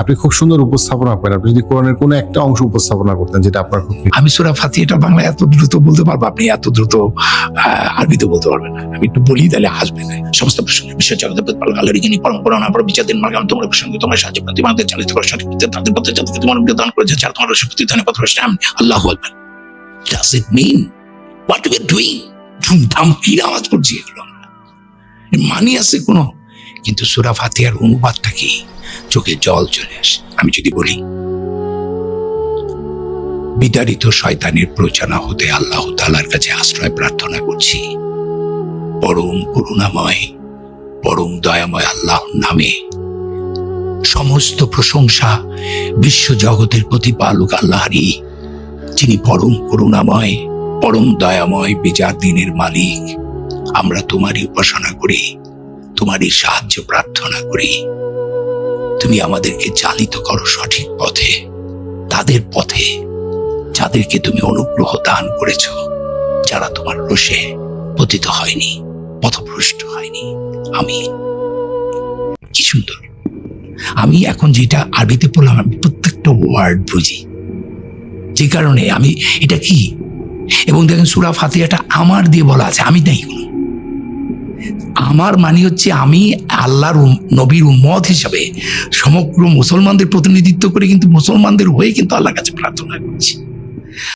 আপনি খুব সুন্দর উপস্থাপনা করেন। আপনি যদি কোরআনের কোনো একটা অংশ উপস্থাপনা করতেন যেটা আপনার খুব আমি সূরা ফাতিহাটা বাংলায় এত দ্রুত বলতে পারবো, আপনি এত দ্রুত আরবিতে বলতে পারবেন না। আমি একটু বলি তাহলে হাসবেন। সমস্ত প্রসঙ্গে বিশ্ব জগতের প্রতিপালক আল্লাহরই যিনি পরম করুণা পরম বিচার দিন মার্গাম তোমরা প্রসঙ্গে তোমার সাহায্য প্রতিমানদের চালিত করে সঠিক পথে তাদের পথে যাদেরকে তোমার দান করেছে যারা তোমার শক্তি দানে পথ রয়েছে আমি আল্লাহু আকবার। Does it mean what we are doing? ধুমধাম কি আওয়াজ করছি এগুলো আমরা, মানি আছে কোনো? কিন্তু সূরা ফাতিহার অনুবাদটা কি? চোখে জল চলে আসে। আমি যদি বলি বিতাড়িত শয়তানের প্রচারণা হতে আল্লাহ তাআলার কাছে আশ্রয় প্রার্থনা করছি। পরম করুণাময় পরম দয়াময় আল্লাহর নামে সমস্ত প্রশংসা বিশ্ব জগতের প্রতিপালক আল্লাহরই, যিনি পরম করুণাময় পরম দয়াময় বিচার দিনের মালিক। আমরা তোমারই উপাসনা করি, তোমারই সাহায্য প্রার্থনা করি। তুমি আমাদেরকে চালিত করো সঠিক পথে, তাদের পথে যাদেরকে তুমি অনুগ্রহ দান করেছ, যারা তোমার রোষে পতিত হয়নি, পথভ্রষ্ট হয়নি। আমি কি সুন্দর! আমি এখন যেটা আরবিতে পড়লাম আমি প্রত্যেকটা ওয়ার্ড বুঝি, যে কারণে আমি এটা কি। এবং দেখেন সূরা ফাতিহাটা আমার দিয়ে বলা আছে, আমি নাই কোনো। আমার মানে হচ্ছে আমি আল্লাহর নবীর উম্মত হিসাবে সমগ্র মুসলমানদের প্রতিনিধিত্ব করে কিন্তু মুসলমানদের হয়ে কিন্তু আল্লাহর কাছে প্রার্থনা করছি।